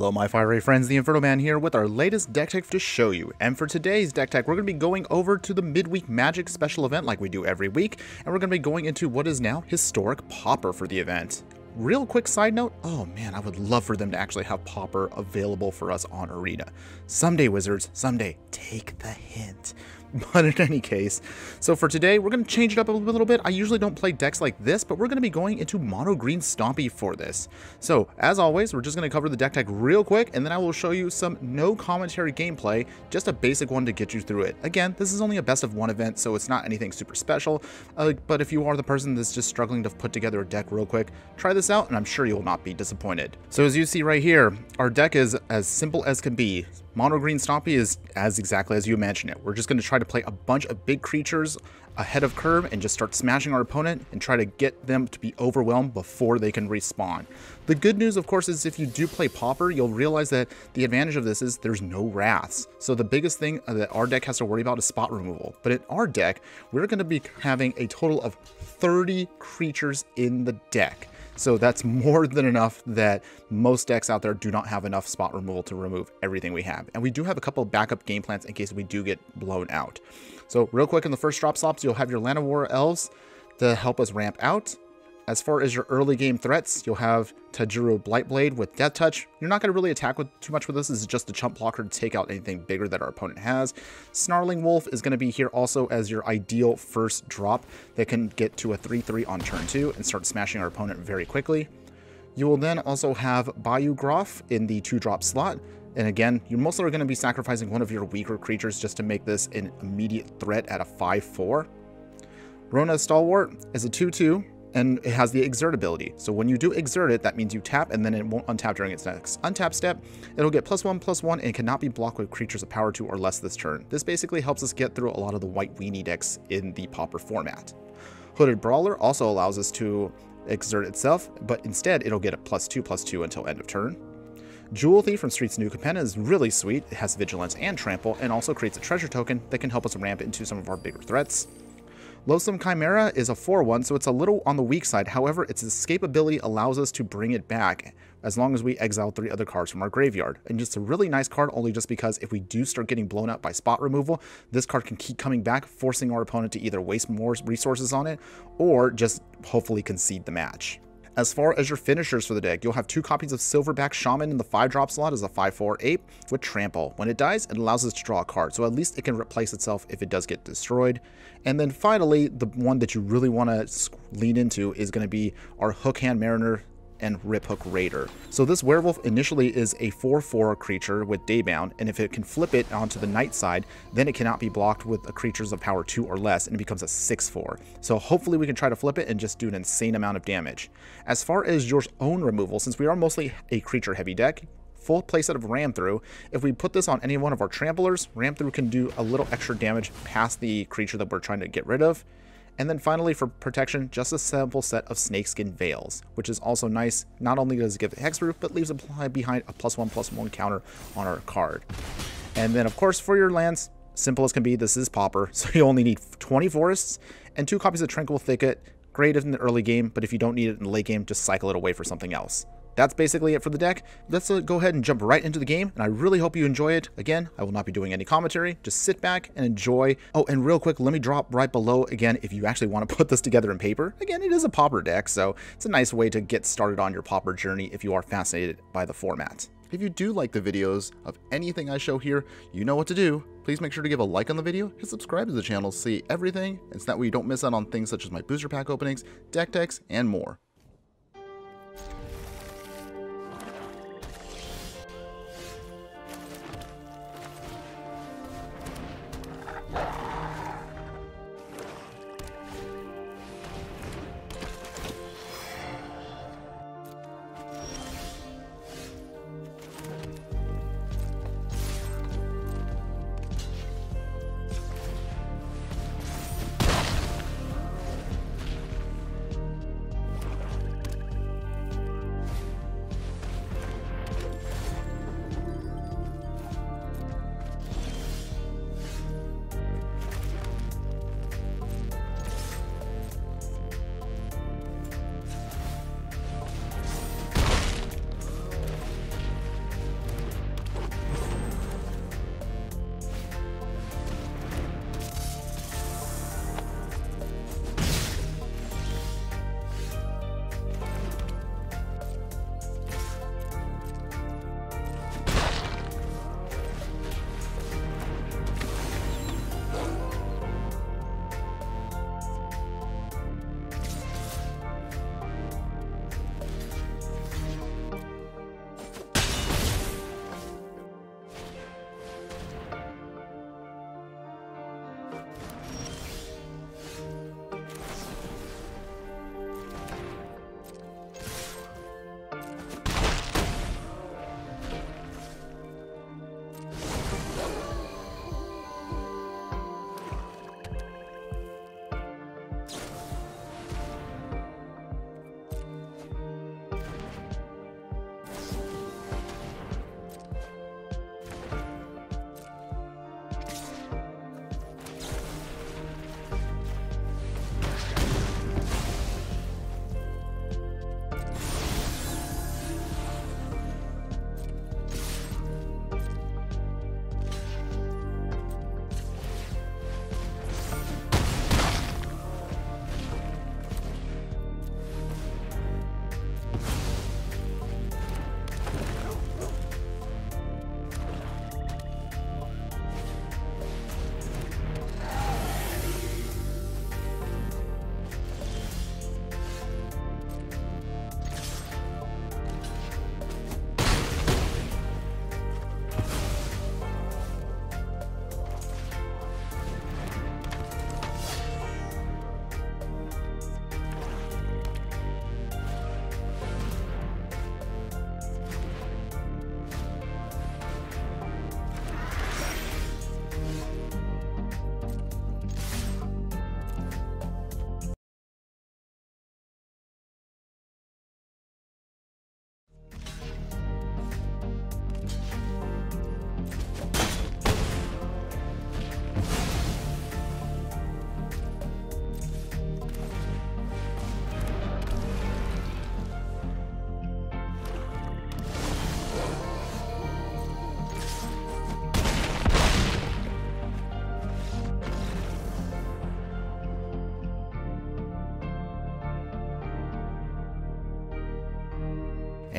Hello my fiery friends, the Infernoman here with our latest deck tech to show you. And for today's deck tech, we're going to be going over to the Midweek Magic special event like we do every week, and we're going to be going into what is now historic Pauper for the event. Real quick side note, oh man, I would love for them to actually have Pauper available for us on Arena. Someday, Wizards, someday, take the hint. But in any case, so for today, we're going to change it up a little bit. I usually don't play decks like this, but we're going to be going into Mono Green Stompy for this. So, as always, we're just going to cover the deck tech real quick, and then I will show you some no commentary gameplay, just a basic one to get you through it. Again, this is only a best of one event, so it's not anything super special, but if you are the person that's just struggling to put together a deck real quick, try this out, and I'm sure you will not be disappointed. So as you see right here, our deck is as simple as can be. Mono Green Stompy is as exactly as you imagine it. We're just going to try to play a bunch of big creatures ahead of curve and just start smashing our opponent and try to get them to be overwhelmed before they can respawn. The good news, of course, is if you do play Pauper, you'll realize that the advantage of this is there's no wraths. So the biggest thing that our deck has to worry about is spot removal. But in our deck, we're going to be having a total of 30 creatures in the deck. So that's more than enough that most decks out there do not have enough spot removal to remove everything we have. And we do have a couple of backup game plans in case we do get blown out. So real quick, in the first drop slots, you'll have your Land of War Elves to help us ramp out. As far as your early game threats, you'll have Tajuru Blightblade with Death Touch. You're not going to really attack with too much with this. This is just a chump blocker to take out anything bigger that our opponent has. Snarling Wolf is going to be here also as your ideal first drop that can get to a 3/3 on turn 2 and start smashing our opponent very quickly. You will then also have Bayou Groff in the 2-drop slot. And again, you're mostly going to be sacrificing one of your weaker creatures just to make this an immediate threat at a 5/4. Rona Stalwart is a 2/2. And it has the exert ability. So when you do exert it, that means you tap and then it won't untap during its next untap step. It'll get +1/+1 and it cannot be blocked with creatures of power 2 or less this turn. This basically helps us get through a lot of the white weenie decks in the Pauper format. Hooded Brawler also allows us to exert itself, but instead it'll get a +2/+2 until end of turn. Jewel Thief from Streets New Capenna is really sweet. It has Vigilance and Trample and also creates a treasure token that can help us ramp into some of our bigger threats. Loathsome Chimera is a 4/1, so it's a little on the weak side. However, its escape ability allows us to bring it back as long as we exile 3 other cards from our graveyard. And just a really nice card, only just because if we do start getting blown up by spot removal, this card can keep coming back, forcing our opponent to either waste more resources on it or just hopefully concede the match. As far as your finishers for the deck, you'll have 2 copies of Silverback Shaman in the 5-drop slot as a 5/4 ape with Trample. When it dies, it allows us to draw a card, so at least it can replace itself if it does get destroyed. And then finally, the one that you really want to lean into is going to be our Hookhand Mariner and Riphook Raider. So this werewolf initially is a 4/4 creature with Daybound, and if it can flip it onto the night side, then it cannot be blocked with creatures of power 2 or less, and it becomes a 6/4. So hopefully we can try to flip it and just do an insane amount of damage. As far as your own removal, since we are mostly a creature heavy deck, full playset of Ram Through, if we put this on any one of our tramplers, Ram Through can do a little extra damage past the creature that we're trying to get rid of. And then finally, for protection, just a simple set of Snakeskin Veils, which is also nice. Not only does it give hexproof, but leaves behind a +1/+1 counter on our card. And then, of course, for your lands, simple as can be, this is Pauper, so you only need 20 forests and 2 copies of Tranquil Thicket. Great in the early game, but if you don't need it in the late game, just cycle it away for something else. That's basically it for the deck. Let's go ahead and jump right into the game, and I really hope you enjoy it. Again, I will not be doing any commentary. Just sit back and enjoy. Oh, and real quick, let me drop right below, again, if you actually want to put this together in paper. Again, it is a Pauper deck, so it's a nice way to get started on your Pauper journey if you are fascinated by the format. If you do like the videos of anything I show here, you know what to do. Please make sure to give a like on the video, hit subscribe to the channel to see everything, and so that way you don't miss out on things such as my booster pack openings, deck techs, and more.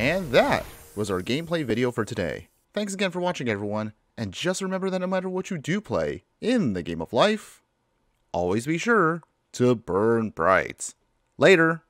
And that was our gameplay video for today. Thanks again for watching, everyone, and just remember that no matter what you do play in the game of life, always be sure to burn bright. Later!